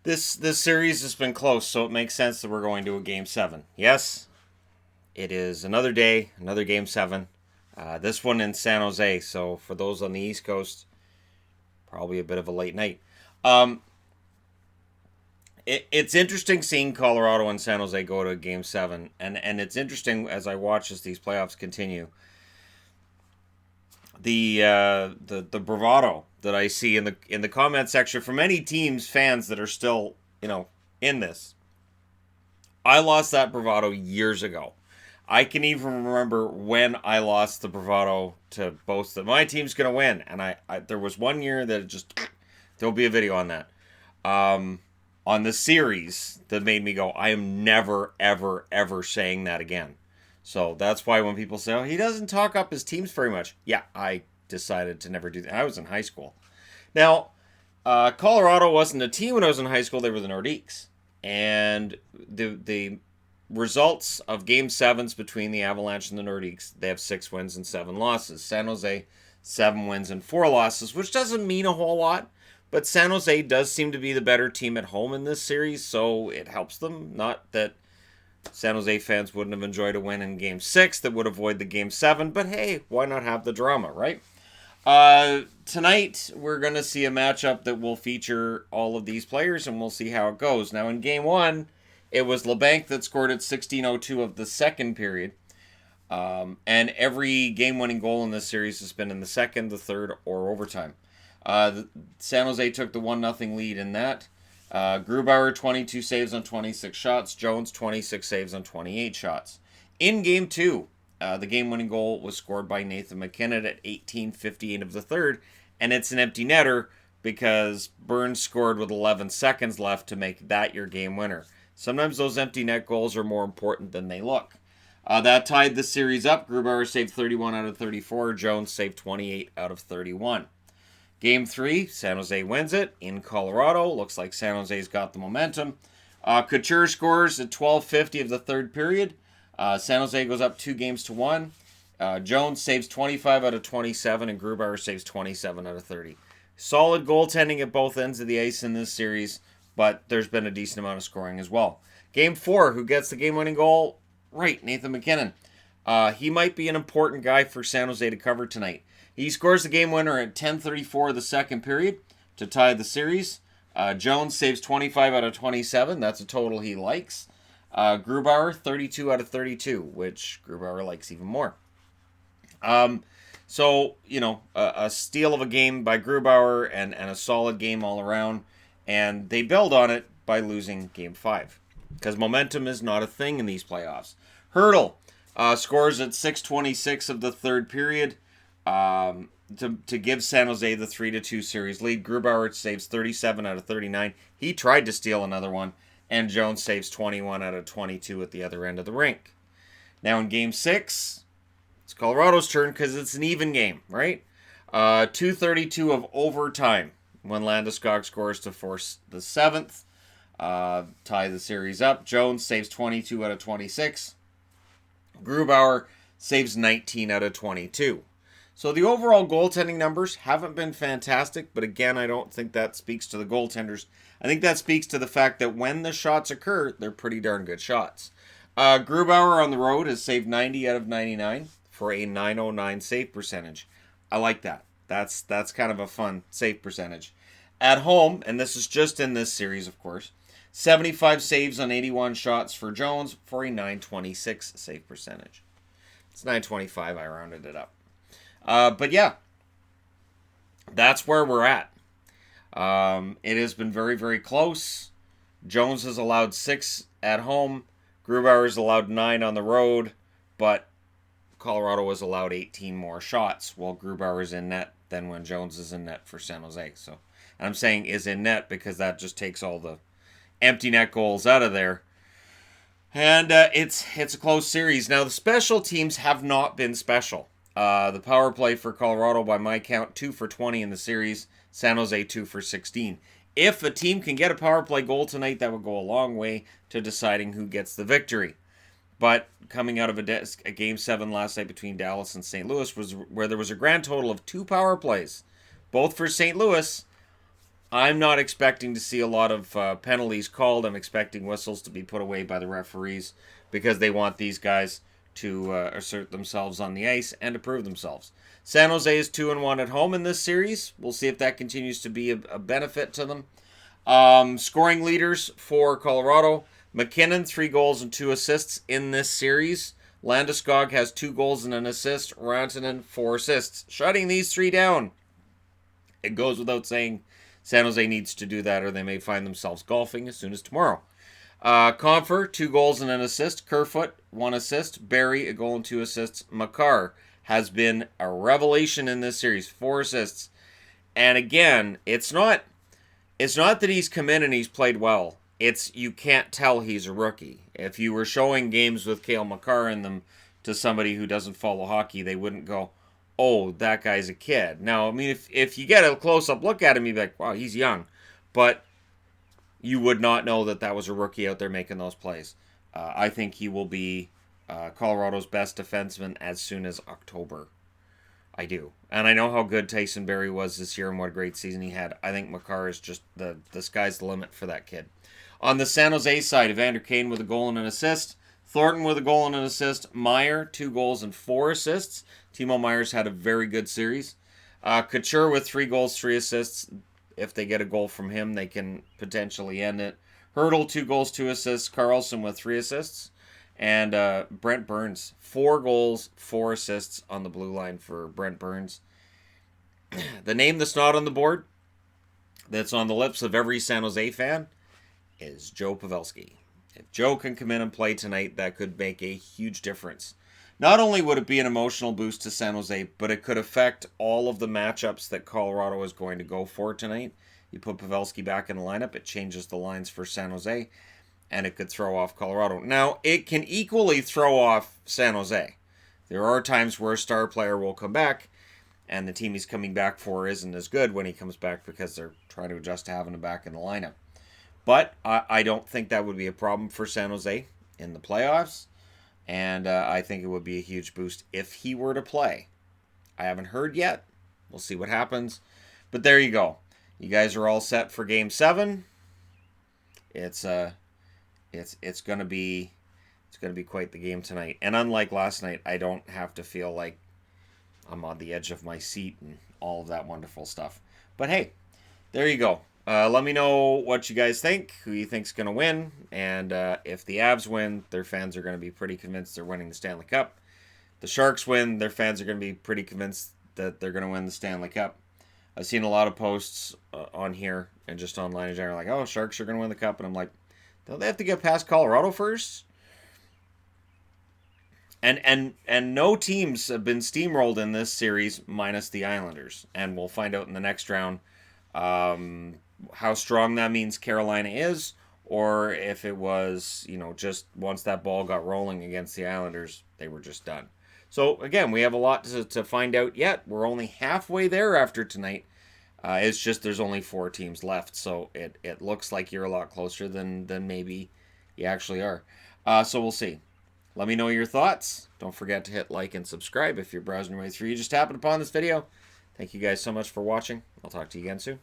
This series has been close, so it makes sense that we're going to a game seven. Yes, it is another day, another game seven. This one in San Jose. So for those on the East Coast, probably a bit of a late night. Um, it's interesting seeing Colorado and San Jose go to game seven, and it's interesting as I watch as these playoffs continue. The bravado that I see in the comment section from many teams fans that are still in this. I lost that bravado years ago. I can even remember when I lost the bravado to boast that my team's gonna win, and I there was one year that it just there'll be a video on that. On the series that made me go, I am never, ever, ever saying that again. So that's why when people say, oh, he doesn't talk up his teams very much. Yeah, I decided to never do that. I was in high school. Now, Colorado wasn't a team when I was in high school. They were the Nordiques. And the results of game sevens between the Avalanche and the Nordiques, they have 6 wins and 7 losses. San Jose, 7 wins and 4 losses, which doesn't mean a whole lot. But San Jose does seem to be the better team at home in this series, so it helps them. Not that San Jose fans wouldn't have enjoyed a win in Game 6 that would avoid the Game 7, but hey, why not have the drama, right? Tonight, we're going to see a matchup that will feature all of these players, and we'll see how it goes. Now, in Game 1, it was LeBanc that scored at 16:02 of the second period. And every game-winning goal in this series has been in the second, the third, or overtime. San Jose took the 1-0 lead in that. Grubauer, 22 saves on 26 shots. Jones, 26 saves on 28 shots. In Game 2, the game-winning goal was scored by Nathan MacKinnon at 18:58 of the third, and it's an empty netter because Burns scored with 11 seconds left to make that your game winner. Sometimes those empty net goals are more important than they look. That tied the series up. Grubauer saved 31 out of 34. Jones saved 28 out of 31. Game 3, San Jose wins it in Colorado. Looks like San Jose's got the momentum. Couture scores at 12:50 of the third period. San Jose goes up 2-1. Jones saves 25 out of 27, and Grubauer saves 27 out of 30. Solid goaltending at both ends of the ice in this series, but there's been a decent amount of scoring as well. Game 4, who gets the game-winning goal? Right, Nathan MacKinnon. He might be an important guy for San Jose to cover tonight. He scores the game winner at 10:34 of the second period to tie the series. Jones saves 25 out of 27. That's a total he likes. Grubauer, 32 out of 32, which Grubauer likes even more. So, a steal of a game by Grubauer and a solid game all around. And they build on it by losing Game 5. Because momentum is not a thing in these playoffs. Hurdle scores at 6:26 of the third period. To give San Jose the 3-2 series lead. Grubauer saves 37 out of 39. He tried to steal another one, and Jones saves 21 out of 22 at the other end of the rink. Now in Game 6, it's Colorado's turn because it's an even game, right? 2:32 of overtime when Landeskog scores to force the 7th. Tie the series up. Jones saves 22 out of 26. Grubauer saves 19 out of 22. So the overall goaltending numbers haven't been fantastic, but again, I don't think that speaks to the goaltenders. I think that speaks to the fact that when the shots occur, they're pretty darn good shots. Grubauer on the road has saved 90 out of 99 for a .909 save percentage. I like that. That's kind of a fun save percentage. At home, and this is just in this series, of course, 75 saves on 81 shots for Jones for a .926 save percentage. It's .925, I rounded it up. But yeah, that's where we're at. It has been very, very close. Jones has allowed 6 at home. Grubauer has allowed 9 on the road. But Colorado has allowed 18 more shots while Grubauer is in net than when Jones is in net for San Jose. So, and I'm saying is in net because that just takes all the empty net goals out of there. And it's a close series. Now, the special teams have not been special. The power play for Colorado, by my count, 2 for 20 in the series. San Jose, 2 for 16. If a team can get a power play goal tonight, that would go a long way to deciding who gets the victory. But coming out of a Game 7 last night between Dallas and St. Louis, was where there was a grand total of 2 power plays, both for St. Louis. I'm not expecting to see a lot of penalties called. I'm expecting whistles to be put away by the referees because they want these guys to assert themselves on the ice and to prove themselves. San Jose is 2-1 at home in this series. We'll see if that continues to be a benefit to them. Scoring leaders for Colorado: McKinnon, 3 goals and 2 assists in this series. Landeskog has 2 goals and an assist. Rantanen, 4 assists. Shutting these 3 down. It goes without saying San Jose needs to do that or they may find themselves golfing as soon as tomorrow. Compher, 2 goals and an assist. Kerfoot, 1 assist. Barry, a goal and 2 assists. Makar has been a revelation in this series. 4 assists. And again, it's not that he's come in and he's played well. It's you can't tell he's a rookie. If you were showing games with Cale Makar in them to somebody who doesn't follow hockey, they wouldn't go, oh, that guy's a kid. Now, I mean, if you get a close-up look at him, you'd be like, wow, he's young. But you would not know that was a rookie out there making those plays. I think he will be Colorado's best defenseman as soon as October. I do. And I know how good Tyson Barrie was this year and what a great season he had. I think Makar is just the sky's the limit for that kid. On the San Jose side, Evander Kane with a goal and an assist. Thornton with a goal and an assist. Meyer, 2 goals and 4 assists. Timo Meyer's had a very good series. Couture with 3 goals, 3 assists. If they get a goal from him, they can potentially end it. Hurdle, 2 goals, 2 assists. Carlson with 3 assists. And Brent Burns, 4 goals, 4 assists on the blue line for Brent Burns. The name that's not on the board, that's on the lips of every San Jose fan, is Joe Pavelski. If Joe can come in and play tonight, that could make a huge difference. Not only would it be an emotional boost to San Jose, but it could affect all of the matchups that Colorado is going to go for tonight. You put Pavelski back in the lineup, it changes the lines for San Jose, and it could throw off Colorado. Now, it can equally throw off San Jose. There are times where a star player will come back, and the team he's coming back for isn't as good when he comes back because they're trying to adjust to having him back in the lineup. But I don't think that would be a problem for San Jose in the playoffs, and I think it would be a huge boost if he were to play. I haven't heard yet. We'll see what happens. But there you go. You guys are all set for Game 7. It's gonna be quite the game tonight. And unlike last night, I don't have to feel like I'm on the edge of my seat and all of that wonderful stuff. But hey, there you go. Let me know what you guys think, who you think's going to win, and if the Avs win, their fans are going to be pretty convinced they're winning the Stanley Cup. The Sharks win, their fans are going to be pretty convinced that they're going to win the Stanley Cup. I've seen a lot of posts on here and just online in general, like, oh, Sharks are going to win the Cup, and I'm like, don't they have to get past Colorado first? And no teams have been steamrolled in this series minus the Islanders, and we'll find out in the next round how strong that means Carolina is, or if it was, just once that ball got rolling against the Islanders, they were just done. So, again, we have a lot to find out yet. We're only halfway there after tonight. It's just there's only 4 teams left, so it looks like you're a lot closer than maybe you actually are. So we'll see. Let me know your thoughts. Don't forget to hit like and subscribe if you're browsing your way through. You just happened upon this video. Thank you guys so much for watching. I'll talk to you again soon.